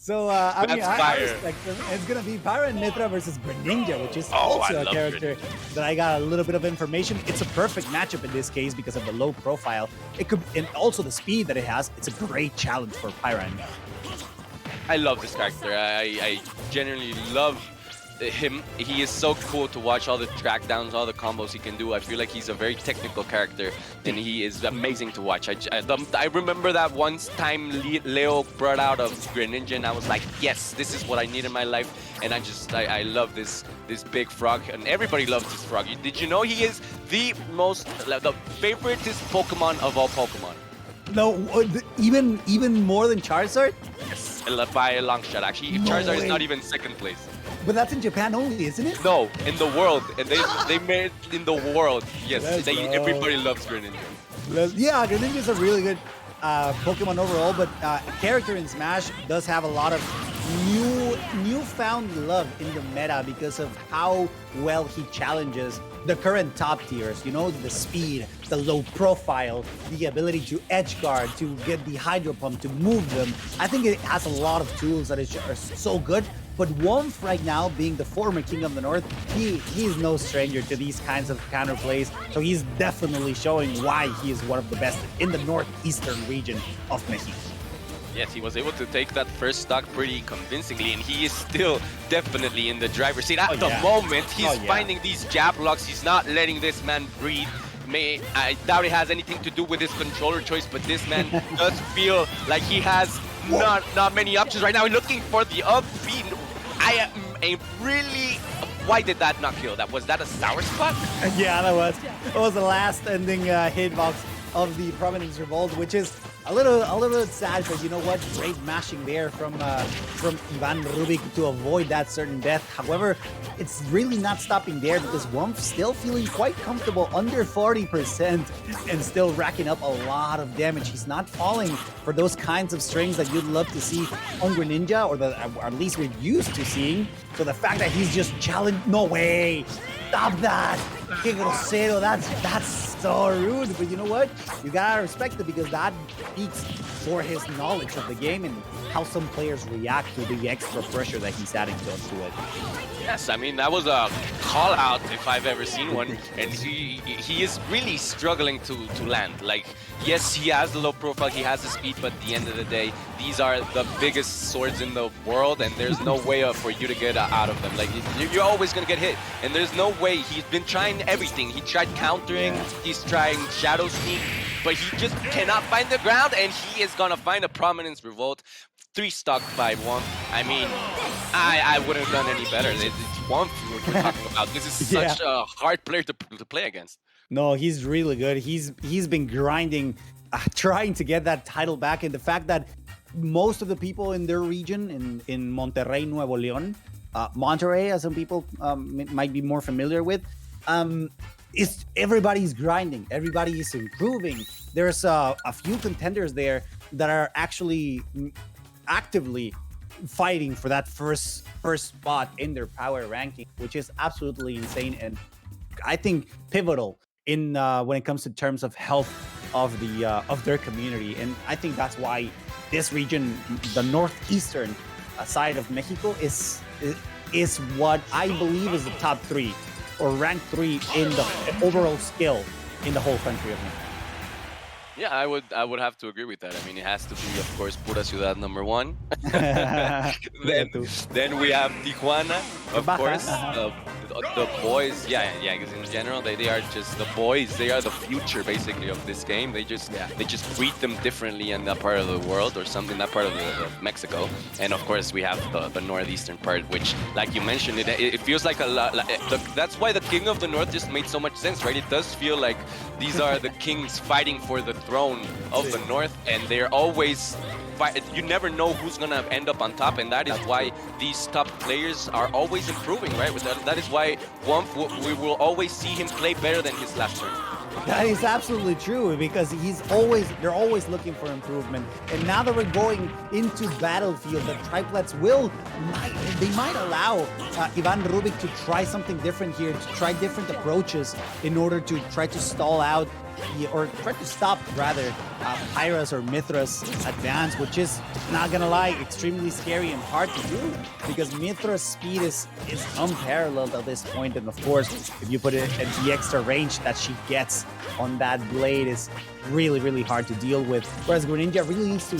So, I mean, I fire. respect them. It's going to be Pyra and Mythra versus Greninja, which is Oh, also I a love character that I got a little bit of information. It's a perfect matchup in this case because of the low profile. It could, and also the speed that it has. It's a great challenge for Pyra and I love this character. I genuinely love him. He is so cool to watch, all the track downs, all the combos he can do. I feel like he's a very technical character, and he is amazing to watch. I remember that once time Leo brought out of Greninja, and I was like, yes, this is what I need in my life. And I love this big frog, and everybody loves this frog. Did you know he is the favoriteest Pokemon of all Pokemon? No, even more than Charizard? Yes, by a long shot. Actually, No Charizard way. is not even second place. But that's in Japan only, isn't it? No, in the world, and they made it in the world. Yes, Let's go. everybody loves Greninja. Yeah, Greninja is a really good Pokemon overall, but character in Smash does have a lot of newfound love in the meta because of how well he challenges the current top tiers. You know, the speed, the low profile, the ability to edge guard, to get the Hydro Pump, to move them. I think it has a lot of tools that are so good. But Wonf right now, being the former King of the North, he's no stranger to these kinds of counterplays. So he's definitely showing why he is one of the best in the northeastern region of Mexico. Yes, he was able to take that first stock pretty convincingly, and he is still definitely in the driver's seat. At the moment, he's finding these jab locks. He's not letting this man breathe. I doubt it has anything to do with his controller choice, but this man does feel like he has not many options right now. Looking for the up B. I am really... Why did that not kill? Was that a sour spot? Yeah, that was the last ending hitbox of the Prominence Revolt, which is a little bit sad, but you know what? Great mashing there from Ivan Rubik to avoid that certain death. However, it's really not stopping there because Wonf's still feeling quite comfortable under 40% and still racking up a lot of damage. He's not falling for those kinds of strings that you'd love to see on Greninja, or at least we're used to seeing. So the fact that he's just challenged, no way! Stop that! Que grosero, that's so rude. But you know what? You gotta respect it because that speaks for his knowledge of the game and how some players react to the extra pressure that he's adding to it. Yes, I mean, that was a call out if I've ever seen one, and he is really struggling to land. Like, yes, he has the low profile, he has the speed, but at the end of the day, these are the biggest swords in the world, and there's no way for you to get out of them. Like, you're always gonna get hit, and there's no way. He's been trying everything. He tried countering, he's trying Shadow Sneak, but he just cannot find the ground, and he is gonna find a Prominence Revolt. 3 stock by Wonf. I mean, I wouldn't have done any better. It's Wonf we're talking about. This is such a hard player to play against. No, he's really good. He's been grinding, trying to get that title back, and the fact that most of the people in their region, in Monterrey, Nuevo León, Monterrey, as some people might be more familiar with, is everybody's grinding. Everybody is improving. There's a few contenders there that are actually actively fighting for that first spot in their power ranking, which is absolutely insane and I think pivotal in when it comes to terms of health of their community. And I think that's why this region, the northeastern side of Mexico, is what I believe is the top 3 or rank 3 in the overall skill in the whole country of Mexico. Yeah, I would have to agree with that. I mean, it has to be, of course, Pura Ciudad #1. then we have Tijuana, of course. The boys, because in general they are just the boys. They are the future, basically, of this game. They just treat them differently in that part of the world or something, that part of Mexico. And of course, we have the northeastern part, which, like you mentioned, it feels like a lot. That's why the King of the North just made so much sense, right? It does feel like these are the kings fighting for the throne of the North, and they're always you never know who's gonna end up on top, and that is why these top players are always improving, right? That is why Wonf, we will always see him play better than his last turn. That is absolutely true because they're always looking for improvement. And now that we're going into Battlefield, the triplets might allow Ivan Rubik to try something different here, to try different approaches in order to try to stall out or try to stop rather Pyra's or Mythra's advance, which is, not gonna lie, extremely scary and hard to do because Mythra's speed is unparalleled at this point, and of course, if you put it at the extra range that she gets on that blade is really hard to deal with. Whereas Greninja really needs to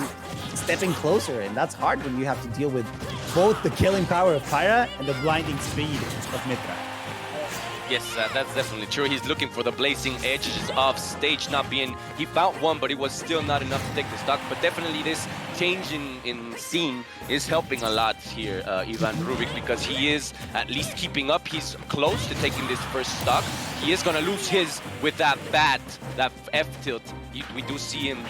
step in closer, and that's hard when you have to deal with both the killing power of Pyra and the blinding speed of Mythra. Yes, that's definitely true. He's looking for the blazing edges of stage not being... He found one, but it was still not enough to take the stock. But definitely this change in scene is helping a lot here, Ivan Rubik, because he is at least keeping up. He's close to taking this first stock. He is going to lose his with that bat, that F-tilt. We do see him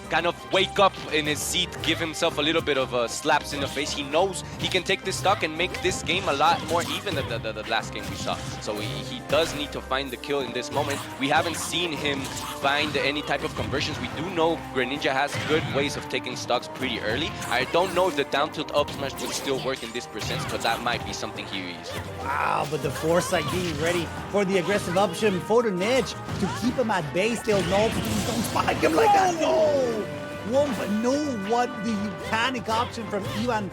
kind of wake up in his seat, give himself a little bit of slaps in the face. He knows he can take this stock and make this game a lot more even than the last game we saw. So he does need to find the kill in this moment. We haven't seen him find any type of conversions. We do know Greninja has good ways of taking stocks pretty early. I don't know if the down tilt up smash would still work in this percent, but that might be something he uses. Wow, but the foresight being ready for the aggressive option for the Nidge to keep him at bay still. No, please don't spike him like that. No! Wonf know what the panic option from Ivan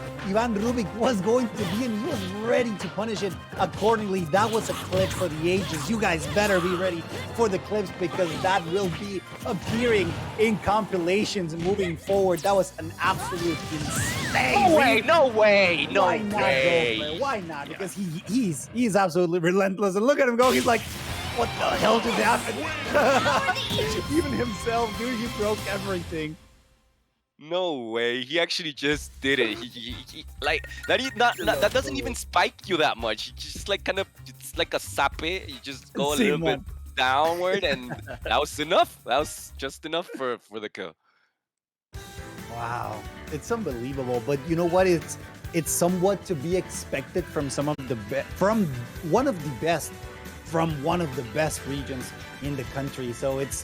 Rubik was going to be, and he was ready to punish it accordingly. That was a clip for the ages. You guys better be ready for the clips because that will be appearing in compilations moving forward. That was an absolute insane. No way! Why not? Because he's absolutely relentless. And look at him go. He's like, what the hell just happened? Even himself, dude, he broke everything. No way, he actually just did it. He like that doesn't even spike you that much. He just like kind of, it's like a sape. You just go a little bit downward, and that was enough. That was just enough for the kill. Wow, it's unbelievable. But you know what? It's somewhat to be expected from one of the best regions in the country. So it's